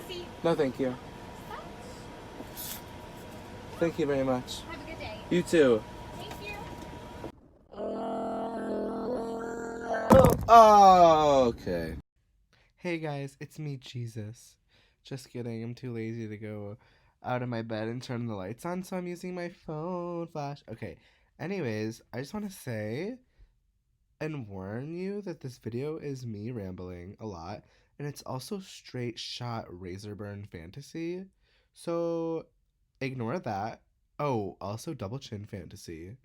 seat? No, thank you. Thank you very much. Have a good day. You too. Thank you. Oh, okay. Hey guys, it's me, Jesus. Just kidding, I'm too lazy to go out of my bed and turn the lights on, so I'm using my phone flash. Okay, anyways, I just want to say and warn you that this video is me rambling a lot, and it's also straight shot razor burn fantasy, so ignore that. Oh, also double chin fantasy.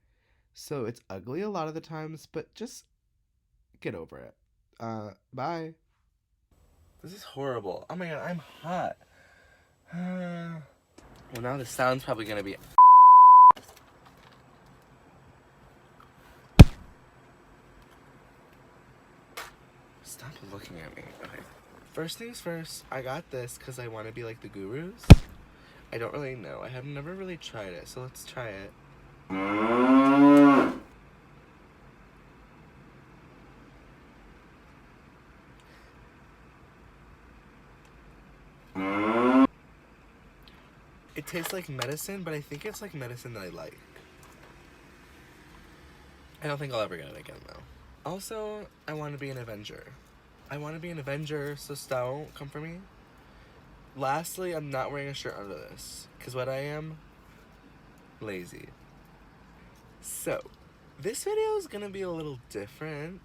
So it's ugly a lot of the times, but just get over it. Bye. This is horrible. Oh my god, I'm hot. Well, now the sound's probably gonna be. Stop looking at me. Okay. First things first, I got this because I want to be like the gurus. I don't really know. I have never really tried it, so let's try it. It tastes like medicine, but I think it's like medicine that I like. I don't think I'll ever get it again, though. Also, I want to be an Avenger. I want to be an Avenger, so don't come for me. Lastly, I'm not wearing a shirt under this, because what I am, lazy. So, this video is going to be a little different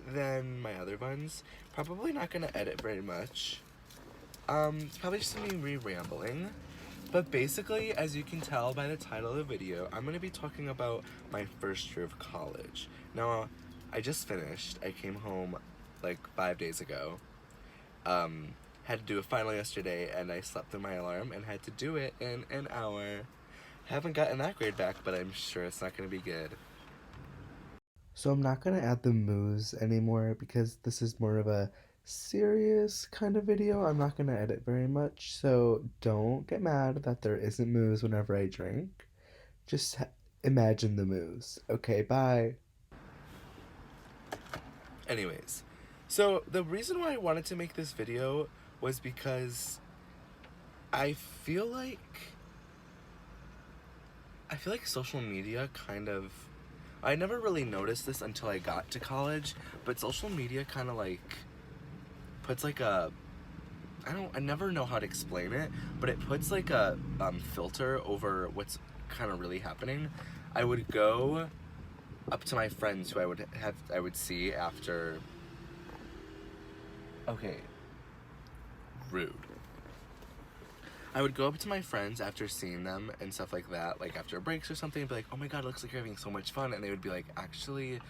than my other ones. Probably not going to edit very much. It's probably just going to be rambling. But basically, as you can tell by the title of the video, I'm going to be talking about my first year of college. Now, I just finished. I came home like 5 days ago. Had to do a final yesterday, and I slept through my alarm and had to do it in an hour. Haven't gotten that grade back, but I'm sure it's not going to be good. So I'm not going to add the moos anymore because this is more of a serious kind of video. I'm not going to edit very much, so don't get mad that there isn't moos whenever I drink. Just imagine the moos. Okay, bye. Anyways, so the reason why I wanted to make this video was because I feel like social media kind of, I never really noticed this until I got to college, but social media kind of like puts like a, I never know how to explain it, but it puts like a filter over what's kind of really happening. I would go up to my friends who I would see after, okay, rude. I would go up to my friends after seeing them and stuff like that, like after breaks or something, and be like, oh my god, it looks like you're having so much fun, and they would be like, actually,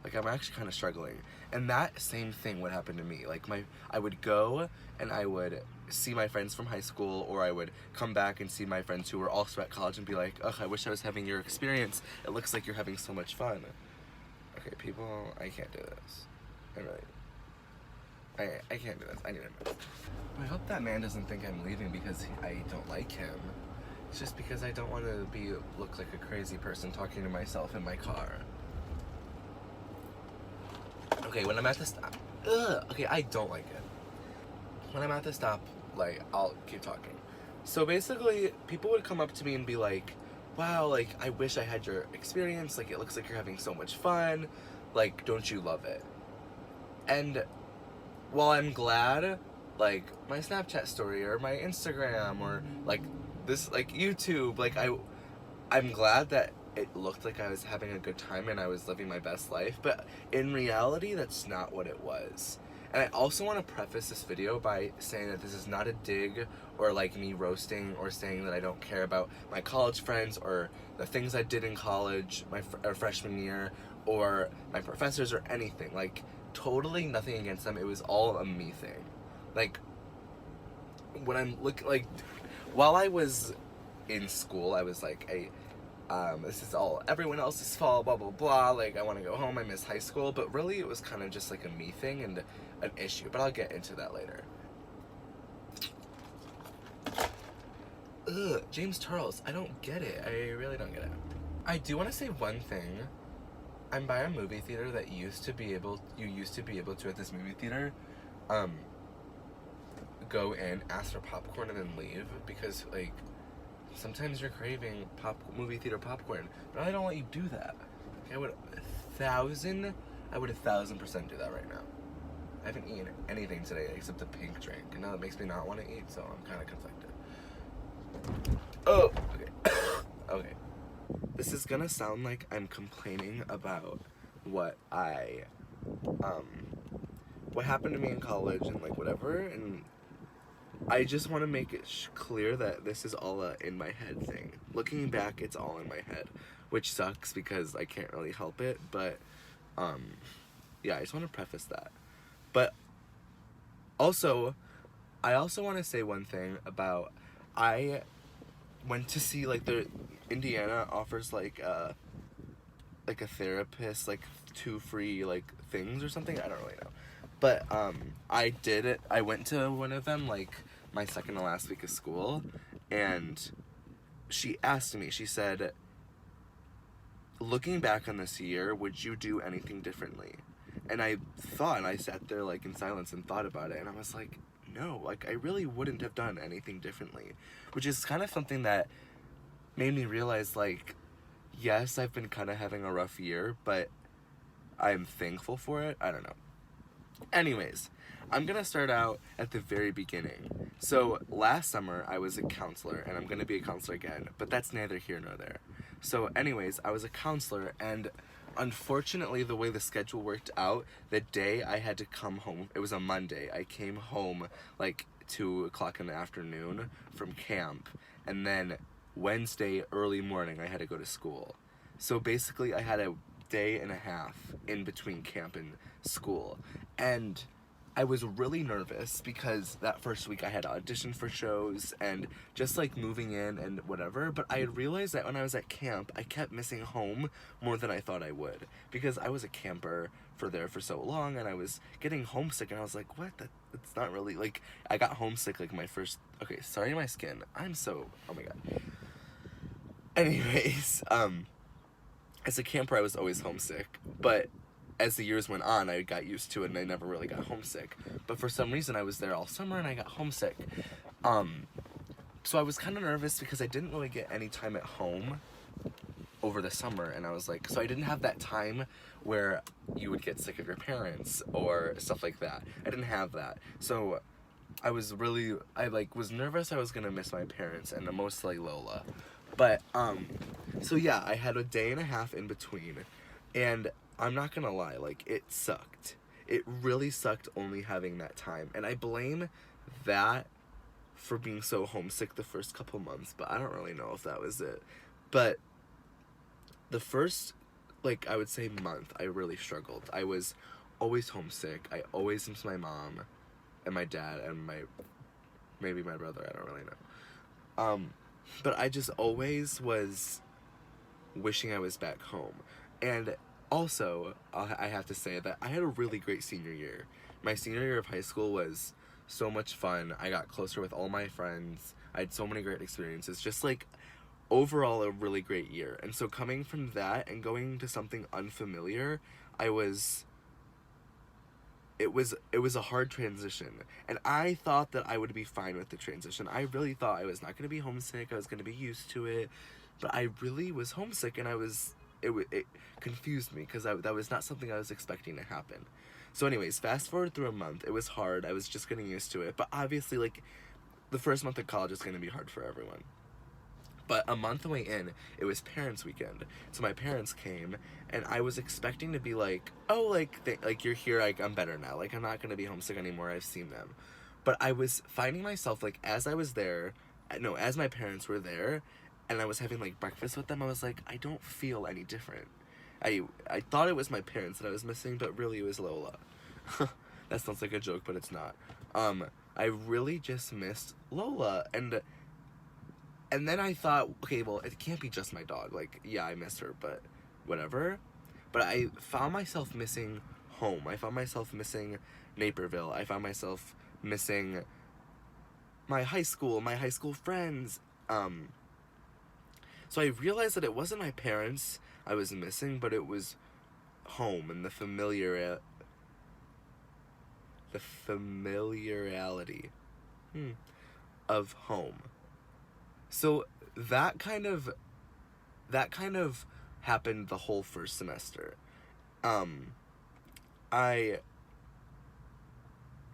like, I'm actually kind of struggling. And that same thing would happen to me. Like, I would go and I would see my friends from high school, or I would come back and see my friends who were also at college and be like, ugh, I wish I was having your experience. It looks like you're having so much fun. Okay, people, I can't do this. I can't do this. I need a move. I hope that man doesn't think I'm leaving because I don't like him. It's just because I don't want to look like a crazy person talking to myself in my car. Okay, when I'm at the stop, okay, I don't like it. When I'm at the stop, like, I'll keep talking. So basically, people would come up to me and be like, wow, like, I wish I had your experience, like, it looks like you're having so much fun, like, don't you love it? And while I'm glad, like, my Snapchat story, or my Instagram, or, like, this, like, YouTube, like, I'm glad that it looked like I was having a good time and I was living my best life, but in reality, that's not what it was. And I also want to preface this video by saying that this is not a dig or like me roasting or saying that I don't care about my college friends or the things I did in college, my freshman year, or my professors or anything. Like, totally nothing against them. It was all a me thing. Like, when I'm like, while I was in school, I was like, this is all everyone else's fault, blah, blah, blah, like, I want to go home, I miss high school, but really it was kind of just like a me thing and an issue, but I'll get into that later. Ugh, James Charles, I don't get it. I really don't get it. I do want to say one thing. I'm by a movie theater that you used to be able to at this movie theater, go in, ask for popcorn, and then leave because like sometimes you're craving movie theater popcorn, but I don't let you do that. Okay, I would 1,000% do that right now. I haven't eaten anything today except a pink drink, and now it makes me not want to eat, so I'm kind of conflicted. Oh, okay. Okay. This is gonna sound like I'm complaining about what what happened to me in college and like whatever, and I just want to make it clear that this is all a in my head thing. Looking back, it's all in my head, which sucks because I can't really help it, but yeah, I just want to preface that. But also, I also want to say one thing about I went to see like the Indiana offers like a therapist, like 2 free like things or something. I don't really know. But I did it. I went to one of them like my second to last week of school, and she asked me, she said, looking back on this year, would you do anything differently? And I thought, and I sat there like in silence and thought about it, and I was like, no, like I really wouldn't have done anything differently, which is kind of something that made me realize like, yes, I've been kind of having a rough year, but I'm thankful for it. I don't know. Anyways, I'm gonna start out at the very beginning. So last summer I was a counselor, and I'm gonna be a counselor again, but that's neither here nor there. So anyways, I was a counselor, and unfortunately the way the schedule worked out, the day I had to come home, it was a Monday, I came home like 2 o'clock in the afternoon from camp, and then Wednesday early morning I had to go to school. So basically I had a day and a half in between camp and school, and I was really nervous because that first week I had auditioned for shows and just like moving in and whatever, but I had realized that when I was at camp I kept missing home more than I thought I would, because I was a camper for so long, and I was getting homesick, and I was like, what, it's not really like, I got homesick like my first, okay, sorry my skin, I'm so, oh my god. Anyways, as a camper I was always homesick, but as the years went on I got used to it and I never really got homesick. But for some reason I was there all summer and I got homesick. So I was kind of nervous because I didn't really get any time at home over the summer, and I was like, so I didn't have that time where you would get sick of your parents or stuff like that. I didn't have that. So I was nervous I was gonna miss my parents, and mostly Lola. But so yeah, I had a day and a half in between, and I'm not gonna lie, like, it sucked. It really sucked only having that time, and I blame that for being so homesick the first couple months, but I don't really know if that was it. But the first, like, I would say month, I really struggled. I was always homesick. I always missed my mom and my dad and maybe my brother, I don't really know. But I just always was wishing I was back home. And also, I have to say that I had a really great senior year. My senior year of high school was so much fun. I got closer with all my friends. I had so many great experiences. Just like, overall, a really great year. And so coming from that and going to something unfamiliar, it was a hard transition, and I thought that I would be fine with the transition. I really thought I was not going to be homesick. I was going to be used to it, but I really was homesick, and it confused me because that was not something I was expecting to happen. So anyways, fast forward through a month. It was hard. I was just getting used to it, but obviously, like, the first month of college is going to be hard for everyone. But a month away in, it was parents' weekend. So my parents came, and I was expecting to be like, oh, like you're here, like, I'm better now. Like, I'm not going to be homesick anymore. I've seen them. But I was finding myself, like, as I was there, as my parents were there, and I was having, like, breakfast with them, I was like, I don't feel any different. I thought it was my parents that I was missing, but really it was Lola. That sounds like a joke, but it's not. I really just missed Lola, and then I thought, okay, well, it can't be just my dog. Like, yeah, I miss her, but whatever. But I found myself missing home. I found myself missing Naperville. I found myself missing my high school friends. So I realized that it wasn't my parents I was missing, but it was home and the familiarity. of home. So that kind of happened the whole first semester. I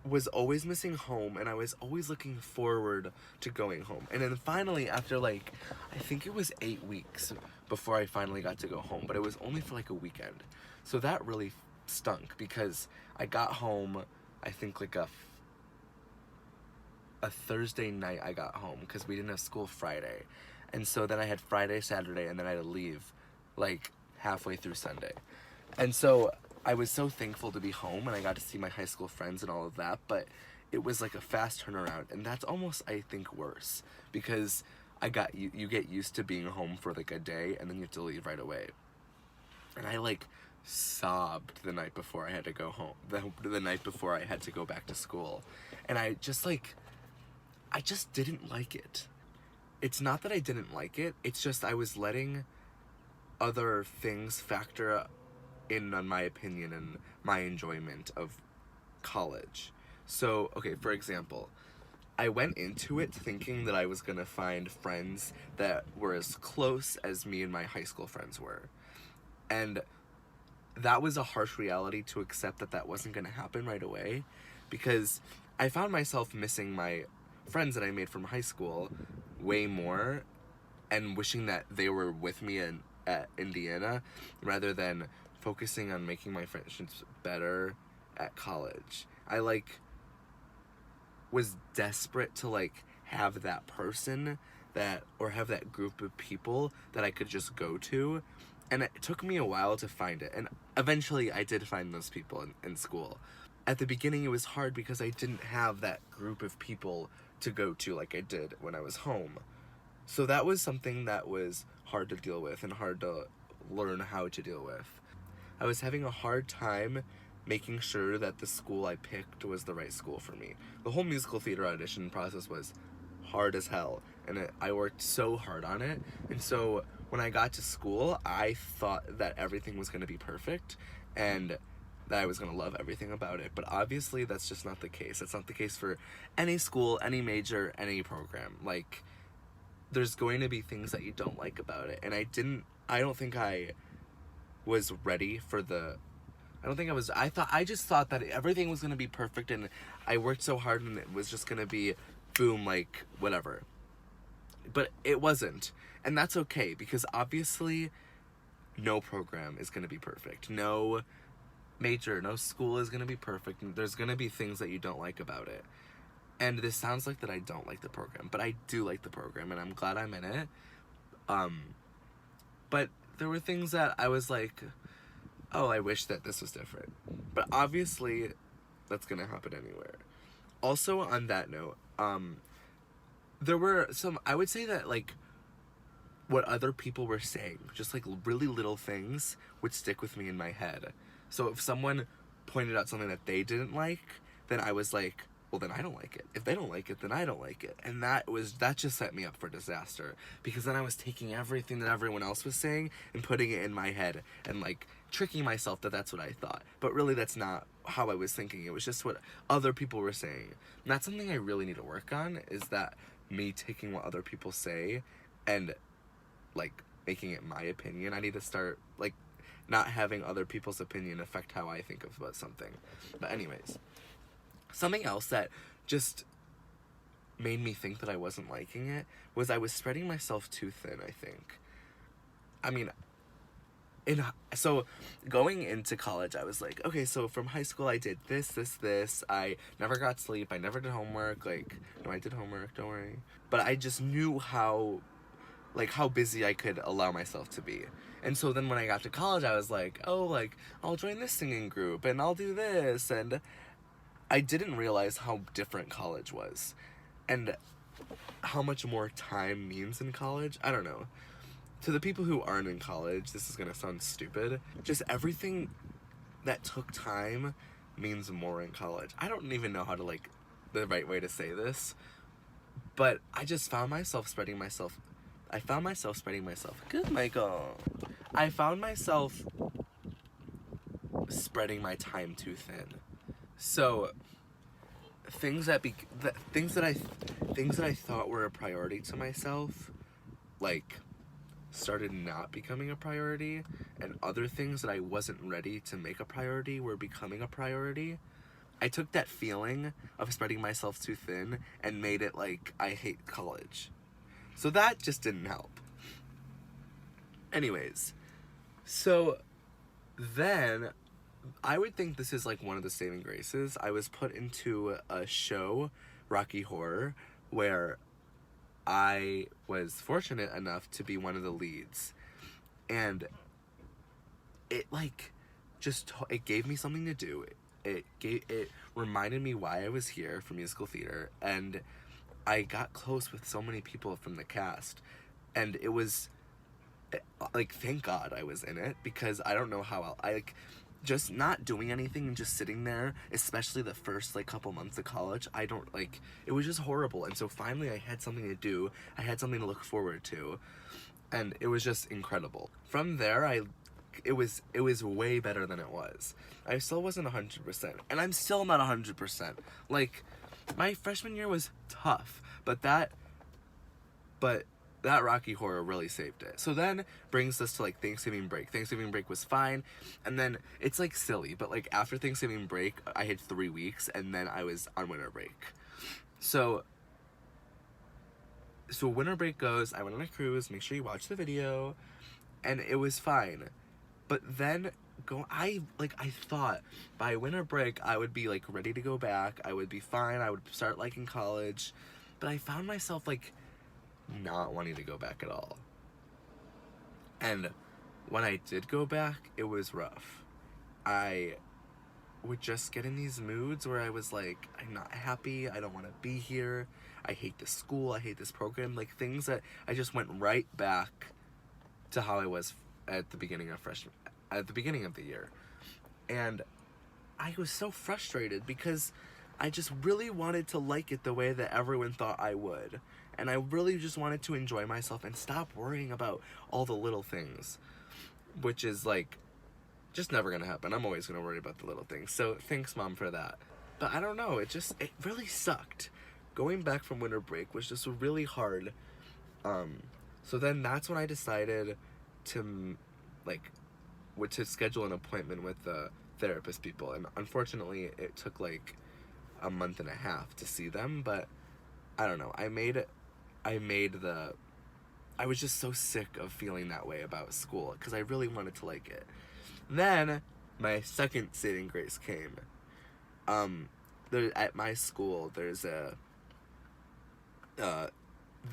was always missing home, and I was always looking forward to going home. And then finally, after like, I think it was 8 weeks before I finally got to go home, but it was only for like a weekend. So that really stunk, because I got home, I think like a Thursday night I got home, because we didn't have school Friday. And so then I had Friday, Saturday, and then I had to leave like halfway through Sunday. And so I was so thankful to be home, and I got to see my high school friends and all of that, but it was like a fast turnaround, and that's almost, I think, worse, because you get used to being home for like a day, and then you have to leave right away. And I like sobbed the night before I had to go home, the night before I had to go back to school. And I just didn't like it. It's not that I didn't like it, it's just I was letting other things factor in on my opinion and my enjoyment of college. So, okay, for example, I went into it thinking that I was gonna find friends that were as close as me and my high school friends were. And that was a harsh reality to accept, that wasn't gonna happen right away, because I found myself missing my friends that I made from high school way more, and wishing that they were with me at Indiana, rather than focusing on making my friendships better at college. I was desperate to have that person or have that group of people that I could just go to, and it took me a while to find it, and eventually I did find those people in school. At the beginning it was hard because I didn't have that group of people to go to like I did when I was home. So that was something that was hard to deal with and hard to learn how to deal with. I was having a hard time making sure that the school I picked was the right school for me. The whole musical theater audition process was hard as hell, and I worked so hard on it. And so when I got to school, I thought that everything was going to be perfect and that I was going to love everything about it. But obviously that's just not the case. That's not the case for any school, any major, any program. There's going to be things that you don't like about it. And I don't think I was ready for I just thought that everything was going to be perfect, and I worked so hard and it was just going to be boom, whatever. But it wasn't. And that's okay, because obviously no program is going to be perfect. No major, no school is going to be perfect. There's going to be things that you don't like about it. And this sounds like that I don't like the program, but I do like the program, and I'm glad I'm in it. But there were things that I was like, oh, I wish that this was different. But obviously, that's gonna happen anywhere. Also, on that note, there were I would say that, what other people were saying, just, really little things would stick with me in my head. So if someone pointed out something that they didn't like, then I was like, well, then I don't like it. If they don't like it, then I don't like it. And that just set me up for disaster, because then I was taking everything that everyone else was saying and putting it in my head and tricking myself that that's what I thought. But really that's not how I was thinking. It was just what other people were saying. And that's something I really need to work on, is that me taking what other people say and making it my opinion. I need to start not having other people's opinion affect how I think about something. But anyways, something else that just made me think that I wasn't liking it was I was spreading myself too thin, I think. I mean, so going into college, I was like, okay, so from high school I did this. I never got sleep. I never did homework. No, I did homework, don't worry. But I just knew how busy I could allow myself to be. And so then when I got to college, I was like, oh, I'll join this singing group and I'll do this. And I didn't realize how different college was and how much more time means in college. I don't know. To the people who aren't in college, this is gonna sound stupid. Just everything that took time means more in college. I don't even know how to the right way to say this, but I just found myself spreading myself. Good, Michael. I found myself spreading my time too thin. So things that I thought were a priority to myself, like, started not becoming a priority, and other things that I wasn't ready to make a priority were becoming a priority. I took that feeling of spreading myself too thin and made it like I hate college. So that just didn't help. Anyways, so then I would think this is like one of the saving graces. I was put into a show, Rocky Horror, where I was fortunate enough to be one of the leads. And it like it gave me something to do. It reminded me why I was here for musical theater, and I got close with so many people from the cast, and it was like, thank God I was in it, because I don't know how I like just not doing anything and just sitting there, especially the first like couple months of college. I don't like it was just horrible. And so finally I had something to do. I had something to look forward to, and it was just incredible. From there, it was way better than it was. I still wasn't 100%, and I'm still not 100%. Like, my freshman year was tough, but that Rocky Horror really saved it. So then brings us to like Thanksgiving break. Thanksgiving break was fine, and then it's like silly, but like after Thanksgiving break, I had 3 weeks, and then I was on winter break. So winter break goes, I went on a cruise, make sure you watch the video, and it was fine. But then I thought by winter break I would be like ready to go back, I would be fine, I would start liking college, but I found myself like not wanting to go back at all. And when I did go back, it was rough. I would just get in these moods where I was like, I'm not happy, I don't want to be here, I hate this school, I hate this program, like things that I just went right back to how I was at the beginning of the year. And I was so frustrated because I just really wanted to like it the way that everyone thought I would. And I really just wanted to enjoy myself and stop worrying about all the little things, which is like just never gonna happen. I'm always gonna worry about the little things. So thanks, Mom, for that. But I don't know, it really sucked. Going back from winter break was just really hard. So then that's when I decided to to schedule an appointment with the therapist people, and unfortunately it took like a month and a half to see them. But I don't know, I was just so sick of feeling that way about school because I really wanted to like it. Then my second saving grace came. At my school there's the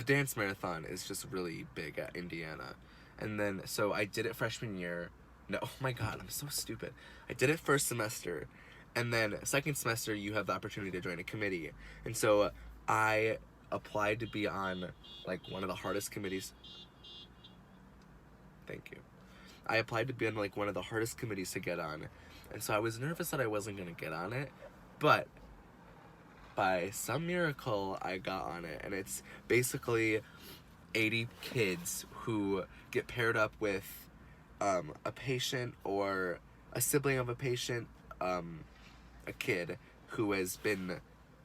dance marathon is just really big at Indiana. And then, so I did it freshman year. No, oh my God, I'm so stupid. I did it first semester, and then second semester you have the opportunity to join a committee. And so I applied to be on like one of the hardest committees. Thank you. I applied to be on like one of the hardest committees to get on. And so I was nervous that I wasn't going to get on it, but by some miracle I got on it. And it's basically 80 kids who get paired up with a patient or a sibling of a patient, a kid who has been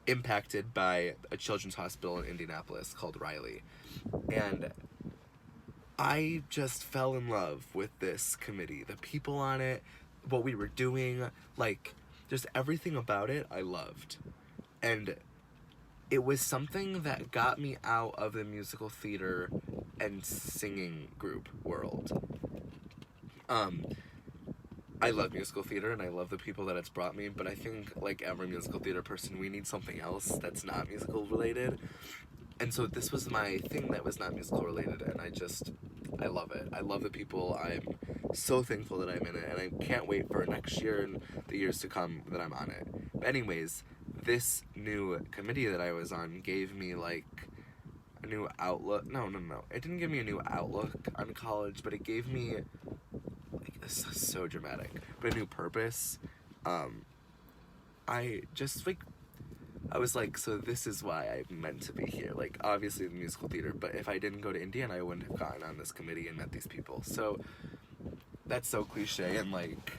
impacted by a children's hospital in Indianapolis called Riley. And I just fell in love with this committee. The people on it, what we were doing, like just everything about it I loved. And it was something that got me out of the musical theater and singing group world. I love musical theater and I love the people that it's brought me, but I think like every musical theater person, we need something else that's not musical related. And so this was my thing that was not musical related, and I love it. I love the people. I'm so thankful that I'm in it, and I can't wait for next year and the years to come that I'm on it. But anyways, this new committee that I was on gave me like a new outlook. No. It didn't give me a new outlook on college, but it gave me like, this is so dramatic, but a new purpose. I was like, so this is why I'm meant to be here. Like, obviously the musical theater, but if I didn't go to Indiana, I wouldn't have gotten on this committee and met these people. So that's so cliche and like,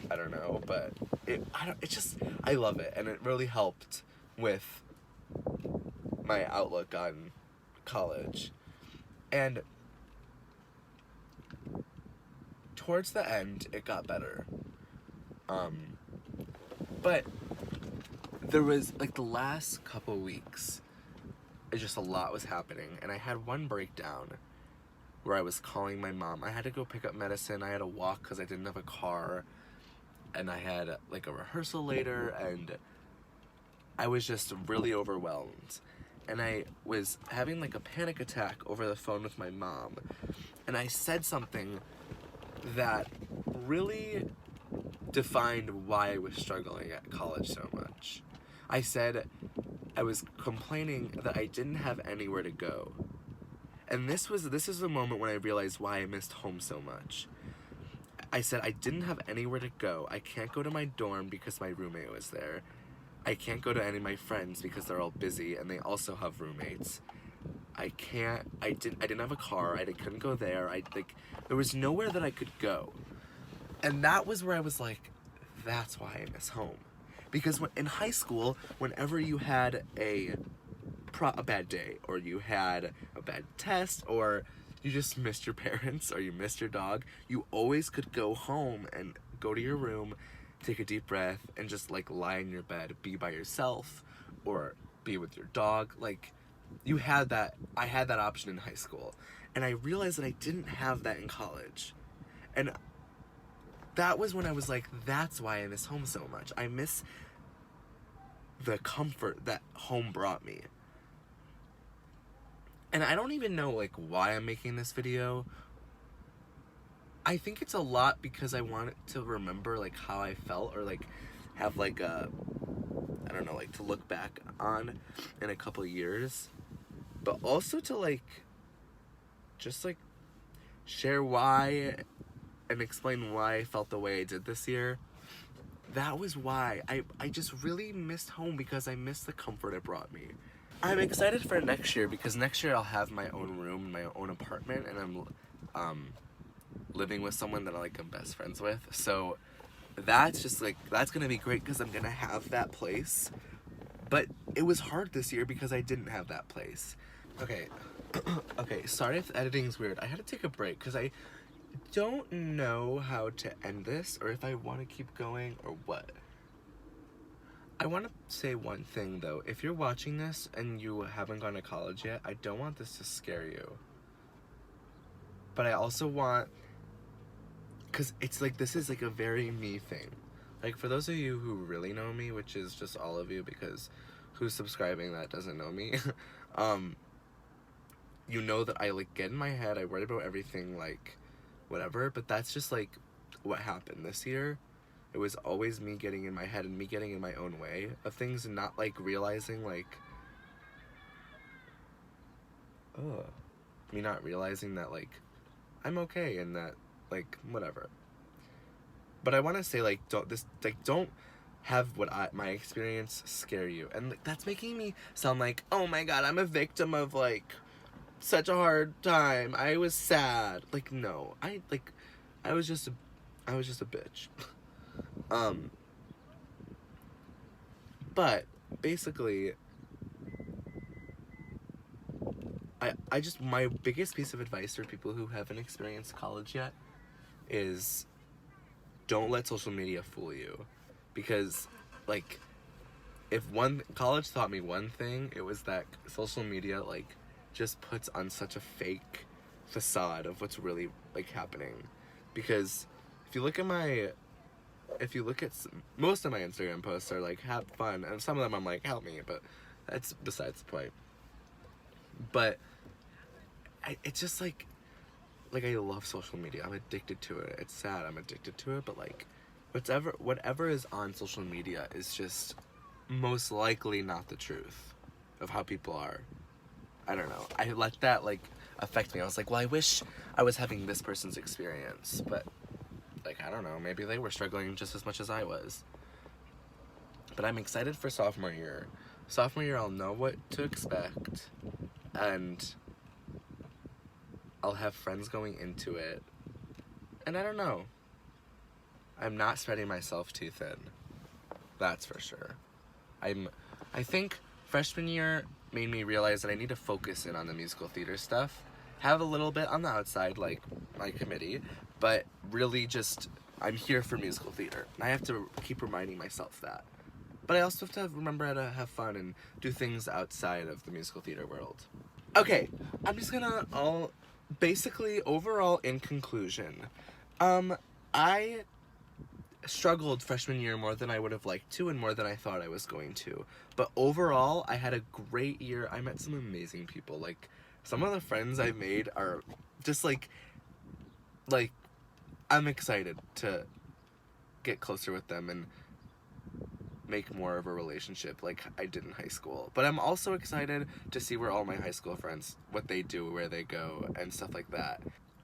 I don't know, but I love it, and it really helped with my outlook on college. And towards the end, it got better. But there was, like, the last couple weeks, just a lot was happening, and I had one breakdown where I was calling my mom. I had to go pick up medicine, I had to walk because I didn't have a car, and I had, like, a rehearsal later, and I was just really overwhelmed. And I was having, like, a panic attack over the phone with my mom, and I said something that really defined why I was struggling at college so much. I said I was complaining that I didn't have anywhere to go. And this is the moment when I realized why I missed home so much. I said I didn't have anywhere to go. I can't go to my dorm because my roommate was there. I can't go to any of my friends because they're all busy and they also have roommates. I didn't have a car. I couldn't go there. There was nowhere that I could go. And that was where I was like, that's why I miss home. Because in high school, whenever you had a bad day, or you had a bad test, or you just missed your parents, or you missed your dog, you always could go home and go to your room, take a deep breath, and just, like, lie in your bed, be by yourself, or be with your dog. Like, you had that. I had that option in high school. And I realized that I didn't have that in college. And that was when I was like, that's why I miss home so much. I miss the comfort that home brought me. And I don't even know, like, why I'm making this video. I think it's a lot because I want to remember, like, how I felt, or, like, have, like, I don't know, like, to look back on in a couple years. But also to, like, just, like, share why and explain why I felt the way I did this year. That was why. I just really missed home because I missed the comfort it brought me. I'm excited for next year because next year I'll have my own room, my own apartment, and I'm living with someone that I'm best friends with. So that's just, like, that's gonna be great because I'm gonna have that place. But it was hard this year because I didn't have that place. Okay, okay, sorry if editing's weird. I had to take a break because I don't know how to end this, or if I want to keep going, or what. I want to say one thing, though. If you're watching this and you haven't gone to college yet, I don't want this to scare you. But I also want... because it's, like, this is, like, a very me thing. Like, for those of you who really know me, which is just all of you, because who's subscribing that doesn't know me, you know that I, like, get in my head, I worry about everything, like, whatever, but that's just, like, what happened this year. It was always me getting in my head and me getting in my own way of things, and not, like, realizing, like, me not realizing that, like, I'm okay and that, like, whatever. But I want to say, like, don't have my experience scare you. And, like, that's making me sound like, oh my god, I'm a victim of, like, such a hard time. I was sad. Like, no. I was just a bitch. But basically, my biggest piece of advice for people who haven't experienced college yet is don't let social media fool you. Because, like, if college taught me one thing, it was that social media, like, just puts on such a fake facade of what's really, like, happening. Because if you look at most of my Instagram posts are like, have fun, and some of them I'm like, help me, but that's besides the point. But it's just like I love social media. I'm addicted to it. It's sad I'm addicted to it, but, like, whatever is on social media is just most likely not the truth of how people are. I don't know. I let that, like, affect me. I was like, well, I wish I was having this person's experience, but, like, I don't know. Maybe they were struggling just as much as I was. But I'm excited for sophomore year. Sophomore year, I'll know what to expect, and I'll have friends going into it. And I don't know. I'm not spreading myself too thin. That's for sure. I'm I think freshman year made me realize that I need to focus in on the musical theater stuff. Have a little bit on the outside, like my committee, but really just, I'm here for musical theater. And I have to keep reminding myself that. But I also have to remember how to have fun and do things outside of the musical theater world. Okay, I'm just gonna basically, overall, in conclusion, I struggled freshman year more than I would have liked to and more than I thought I was going to. But overall, I had a great year. I met some amazing people. Like, some of the friends I made are just like, I'm excited to get closer with them and make more of a relationship like I did in high school. But I'm also excited to see where all my high school friends, what they do, where they go, and stuff like that.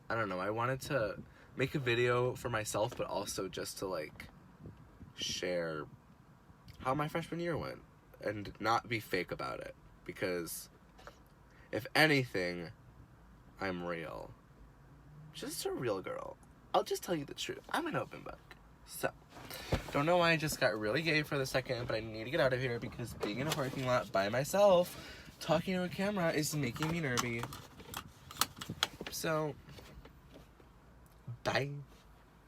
I don't know, I wanted to make a video for myself, but also just to like share how my freshman year went and not be fake about it, because if anything, I'm real. Just a real girl. I'll just tell you the truth. I'm an open book. So, don't know why I just got really gay for the second, but I need to get out of here because being in a parking lot by myself, talking to a camera, is making me nervy. So, bye.